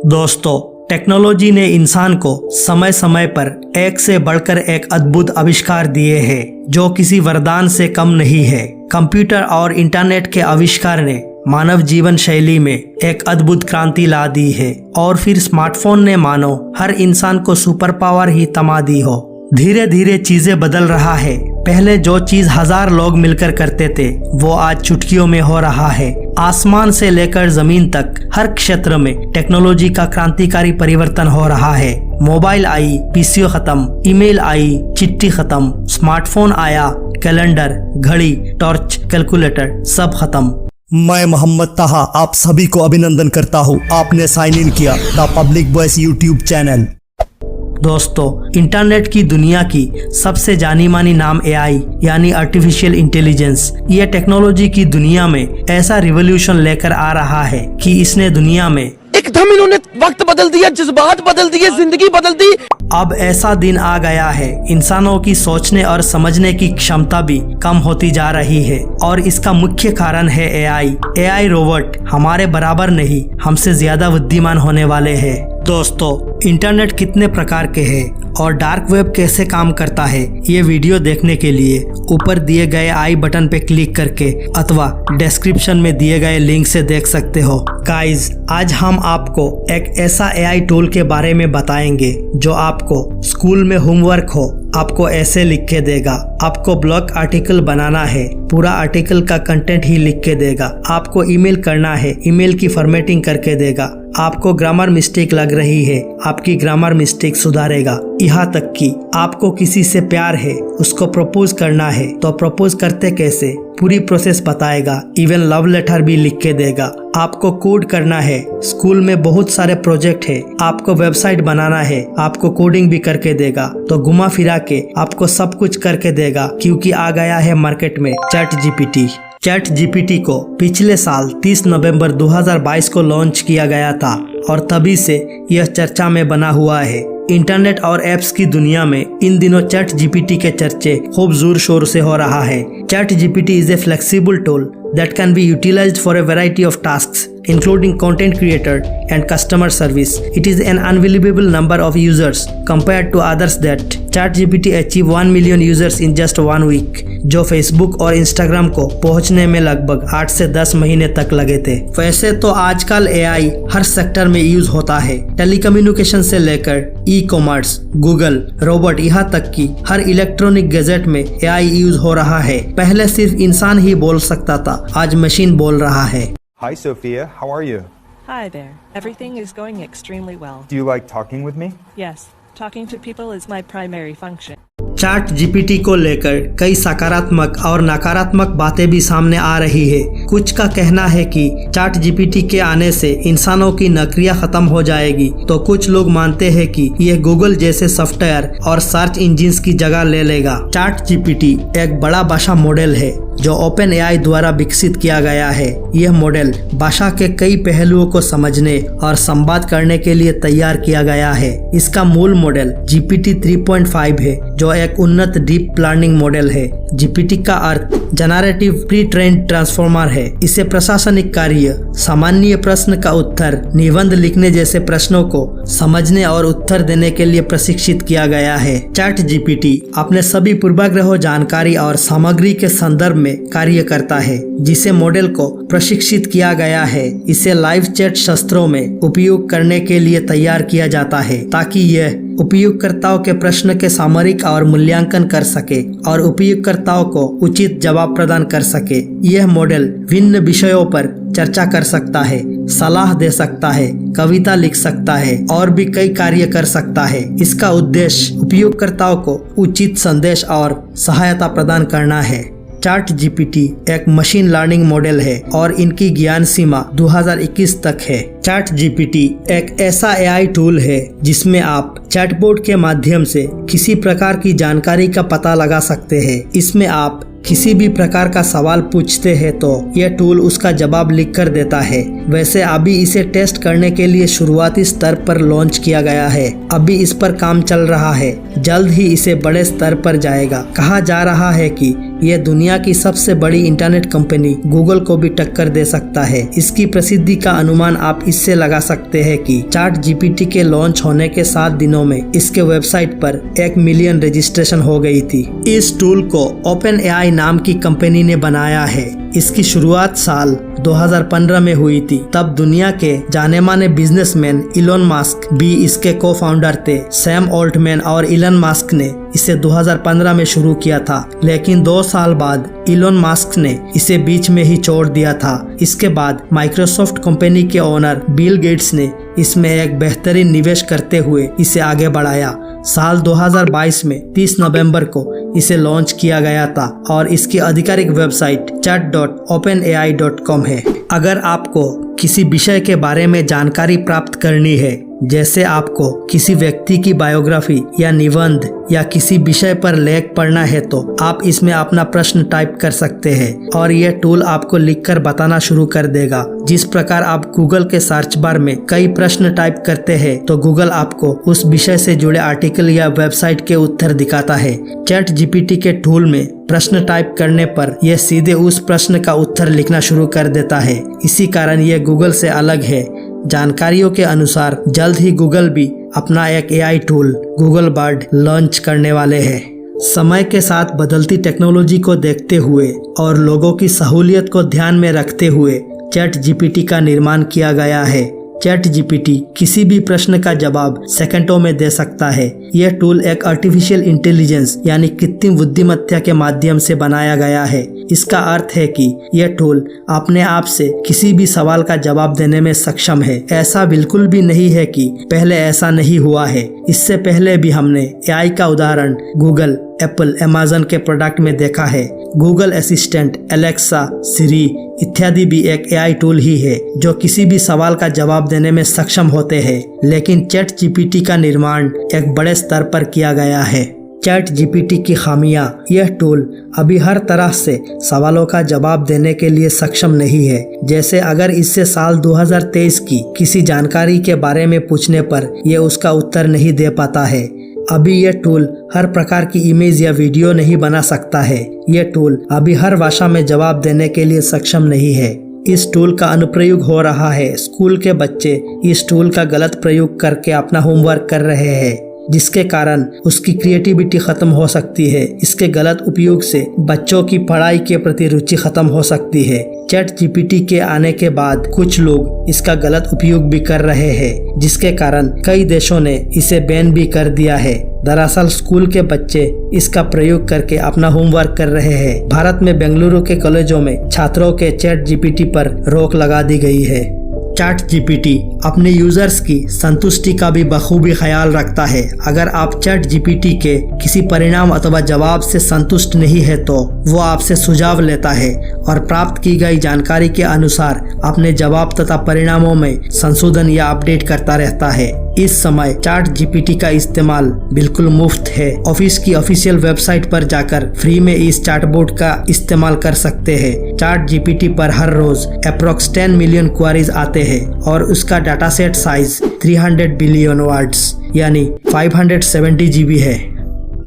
दोस्तों, टेक्नोलॉजी ने इंसान को समय समय पर एक से बढ़कर एक अद्भुत आविष्कार दिए हैं जो किसी वरदान से कम नहीं है। कंप्यूटर और इंटरनेट के आविष्कार ने मानव जीवन शैली में एक अद्भुत क्रांति ला दी है और फिर स्मार्टफोन ने मानो हर इंसान को सुपर पावर ही थमा दी हो। धीरे धीरे चीजें बदल रहा है। पहले जो चीज 1000 लोग मिलकर करते थे वो आज चुटकियों में हो रहा है। आसमान से लेकर जमीन तक हर क्षेत्र में टेक्नोलॉजी का क्रांतिकारी परिवर्तन हो रहा है। मोबाइल आई, पीसी खत्म, ईमेल आई, चिट्ठी खत्म, स्मार्टफोन आया, कैलेंडर, घड़ी, टॉर्च, कैलकुलेटर सब खत्म। मैं मोहम्मद ताहा आप सभी को अभिनंदन करता हूँ। आपने साइन इन किया the public voice YouTube channel. दोस्तों, इंटरनेट की दुनिया की सबसे जानी मानी नाम एआई यानी आर्टिफिशियल इंटेलिजेंस। ये टेक्नोलॉजी की दुनिया में ऐसा रिवॉल्यूशन लेकर आ रहा है कि इसने दुनिया में एकदम इन्होंने वक्त बदल दिया, जज्बात बदल दिए, जिंदगी बदल दी। अब ऐसा दिन आ गया है इंसानों की सोचने और समझने की क्षमता भी कम होती जा रही है और इसका मुख्य कारण है एआई रोबोट हमारे बराबर नहीं, हमसे ज्यादा बुद्धिमान होने वाले हैं। दोस्तों, इंटरनेट कितने प्रकार के हैं और डार्क वेब कैसे काम करता है, ये वीडियो देखने के लिए ऊपर दिए गए आई बटन पे क्लिक करके अथवा डिस्क्रिप्शन में दिए गए लिंक से देख सकते हो। गाइज, आज हम आपको एक ऐसा एआई टूल के बारे में बताएंगे जो आपको स्कूल में होमवर्क हो आपको ऐसे लिख के देगा। आपको ब्लॉग आर्टिकल बनाना है, पूरा आर्टिकल का कंटेंट ही लिख के देगा। आपको ईमेल करना है, ईमेल की फॉर्मेटिंग करके देगा। आपको ग्रामर मिस्टेक लग रही है, आपकी ग्रामर मिस्टेक सुधारेगा। यहाँ तक कि आपको किसी से प्यार है, उसको प्रपोज करना है तो प्रपोज करते कैसे पूरी प्रोसेस बताएगा। इवन लव लेटर भी लिख के देगा। आपको कोड करना है, स्कूल में बहुत सारे प्रोजेक्ट है, आपको वेबसाइट बनाना है, आपको कोडिंग भी करके देगा। तो घुमा फिरा के आपको सब कुछ करके देगा क्योंकि आ गया है मार्केट में चैट जीपीटी को पिछले साल 30 नवंबर 2022 को लॉन्च किया गया था और तभी से यह चर्चा में बना हुआ है। इंटरनेट और एप्स की दुनिया में इन दिनों चैट जीपीटी के चर्चे खूब जोर शोर से हो रहा है। Chat GPT is a flexible tool that can be utilized for a variety of tasks including content creator and customer service. It is an unbelievable number of users compared to others that ChatGPT achieved 1 million users in just 1 week, जो Facebook और Instagram को पहुंचने में लगभग 8 से 10 महीने तक लगे थे। वैसे तो आजकल AI हर सेक्टर में यूज होता है, टेलीकम्युनिकेशन से लेकर ई-कॉमर्स, गूगल, रोबोट, यहाँ तक कि हर इलेक्ट्रॉनिक गैजेट में AI यूज हो रहा है। पहले सिर्फ इंसान ही बोल सकता था, आज मशीन बोल रहा है। Hi Sophia, how are you? Hi there. Everything is going extremely well. Do you like talking with me? Yes, talking to people is my primary function. Chat GPT को लेकर कई सकारात्मक और नकारात्मक बातें भी सामने आ रही है। कुछ का कहना है कि चैट जीपीटी के आने से इंसानों की नौकरियां खत्म हो जाएगी, तो कुछ लोग मानते हैं कि यह गूगल जैसे सॉफ्टवेयर और सर्च इंजिन्स की जगह ले लेगा। चैट जीपीटी एक बड़ा भाषा मॉडल है जो ओपन एआई द्वारा विकसित किया गया है। यह मॉडल भाषा के कई पहलुओं को समझने और संवाद करने के लिए तैयार किया गया है। इसका मूल मॉडल जीपीटी 3.5 है जो एक उन्नत डीप लर्निंग मॉडल है। जीपीटी का अर्थ जनरेटिव प्री ट्रेन्ड ट्रांसफॉर्मर है। इसे प्रशासनिक कार्य, सामान्य प्रश्न का उत्तर, निबंध लिखने जैसे प्रश्नों को समझने और उत्तर देने के लिए प्रशिक्षित किया गया है। चैट जीपीटी अपने सभी पूर्वाग्रह जानकारी और सामग्री के संदर्भ में कार्य करता है जिसे मॉडल को प्रशिक्षित किया गया है। इसे लाइव चैट शस्त्रों में उपयोग करने के लिए तैयार किया जाता है ताकि यह उपयोगकर्ताओं के प्रश्न के सामरिक और मूल्यांकन कर सके और उपयोगकर्ताओं को उचित जवाब प्रदान कर सके। यह मॉडल विभिन्न विषयों पर चर्चा कर सकता है, सलाह दे सकता है, कविता लिख सकता है और भी कई कार्य कर सकता है। इसका उद्देश्य उपयोगकर्ताओं को उचित संदेश और सहायता प्रदान करना है। चैट जीपीटी एक मशीन लर्निंग मॉडल है और इनकी ज्ञान सीमा 2021 तक है। चैट जीपीटी एक ऐसा एआई टूल है जिसमें आप चैटबॉट के माध्यम से किसी प्रकार की जानकारी का पता लगा सकते हैं। इसमें आप किसी भी प्रकार का सवाल पूछते हैं तो यह टूल उसका जवाब लिख कर देता है। वैसे अभी इसे टेस्ट करने के लिए शुरुआती स्तर पर लॉन्च किया गया है। अभी इस पर काम चल रहा है, जल्द ही इसे बड़े स्तर पर जाएगा। कहा जा रहा है कि ये दुनिया की सबसे बड़ी इंटरनेट कंपनी गूगल को भी टक्कर दे सकता है। इसकी प्रसिद्धि का अनुमान आप इससे लगा सकते हैं कि ChatGPT के लॉन्च होने के 7 दिनों में इसके वेबसाइट पर 1 मिलियन रजिस्ट्रेशन हो गई थी। इस टूल को OpenAI नाम की कंपनी ने बनाया है। इसकी शुरुआत साल 2015 में हुई थी। तब दुनिया के जाने माने बिजनेसमैन इलोन मस्क भी इसके को फाउंडर थे। सैम ऑल्टमैन और इलोन मस्क ने इसे 2015 में शुरू किया था, लेकिन 2 साल बाद इलोन मस्क ने इसे बीच में ही छोड़ दिया था। इसके बाद माइक्रोसॉफ्ट कंपनी के ओनर बिल गेट्स ने इसमें एक बेहतरीन निवेश करते हुए इसे आगे बढ़ाया। साल 2022 में 30 नवंबर को इसे लॉन्च किया गया था और इसकी आधिकारिक वेबसाइट chat.openai.com है। अगर आपको किसी विषय के बारे में जानकारी प्राप्त करनी है, जैसे आपको किसी व्यक्ति की बायोग्राफी या निबंध या किसी विषय पर लेख पढ़ना है, तो आप इसमें अपना प्रश्न टाइप कर सकते हैं और यह टूल आपको लिखकर बताना शुरू कर देगा। जिस प्रकार आप गूगल के सर्च बार में कई प्रश्न टाइप करते हैं, तो गूगल आपको उस विषय से जुड़े आर्टिकल या वेबसाइट के उत्तर दिखाता है। ChatGPT के टूल में प्रश्न टाइप करने पर यह सीधे उस प्रश्न का उत्तर लिखना शुरू कर देता है। इसी कारण यह गूगल से अलग है। जानकारियों के अनुसार जल्द ही गूगल भी अपना एक AI tool Google bird launch करने वाले हैं। समय के साथ बदलती टेक्नोलॉजी को देखते हुए और लोगों की सहूलियत को ध्यान में रखते हुए ChatGPT का निर्माण किया गया है। ChatGPT किसी भी प्रश्न का जवाब सेकंडों में दे सकता है। यह टूल एक आर्टिफिशियल इंटेलिजेंस यानी कृत्रिम बुद्धिमत्ता के माध्यम से बनाया गया है। इसका अर्थ है कि यह टूल अपने आप से किसी भी सवाल का जवाब देने में सक्षम है। ऐसा बिल्कुल भी नहीं है कि पहले ऐसा नहीं हुआ है। इससे पहले भी हमने AI का उदाहरण गूगल, एप्पल, अमेज़न के प्रोडक्ट में देखा है। गूगल असिस्टेंट, एलेक्सा, सिरी इत्यादि भी एक AI टूल ही है जो किसी भी सवाल का जवाब देने में सक्षम होते हैं। लेकिन ChatGPT का निर्माण एक बड़े स्तर पर किया गया है। ChatGPT की खामियां: यह टूल अभी हर तरह से सवालों का जवाब देने के लिए सक्षम नहीं है। जैसे अगर इससे साल 2023 की किसी जानकारी के बारे में पूछने पर यह उसका उत्तर नहीं दे पाता है। अभी यह टूल हर प्रकार की इमेज या वीडियो नहीं बना सकता है। यह टूल अभी हर भाषा में जवाब देने के लिए सक्षम नहीं है। इस टूल का अनुप्रयोग हो रहा है। स्कूल के बच्चे इस टूल का गलत प्रयोग करके अपना होमवर्क कर रहे हैं, जिसके कारण उसकी क्रिएटिविटी खत्म हो सकती है। इसके गलत उपयोग से बच्चों की पढ़ाई के प्रति रुचि खत्म हो सकती है। ChatGPT के आने के बाद कुछ लोग इसका गलत उपयोग भी कर रहे हैं, जिसके कारण कई देशों ने इसे बैन भी कर दिया है। दरअसल स्कूल के बच्चे इसका प्रयोग करके अपना होमवर्क कर रहे हैं। भारत में बेंगलुरु के कॉलेजों में छात्रों के ChatGPT पर रोक लगा दी गई है। ChatGPT अपने यूजर्स की संतुष्टि का भी बखूबी ख्याल रखता है। अगर आप ChatGPT के किसी परिणाम अथवा जवाब से संतुष्ट नहीं है, तो वो आपसे सुझाव लेता है और प्राप्त की गई जानकारी के अनुसार अपने जवाब तथा परिणामों में संशोधन या अपडेट करता रहता है। इस समय ChatGPT का इस्तेमाल बिल्कुल मुफ्त है। ऑफिस की ऑफिशियल वेबसाइट पर जाकर फ्री में इस चैटबॉट का इस्तेमाल कर सकते हैं। ChatGPT पर हर रोज अप्रोक्स 10 मिलियन क्वेरीज आते हैं और उसका data set size 300 billion words यानी 570 GB है।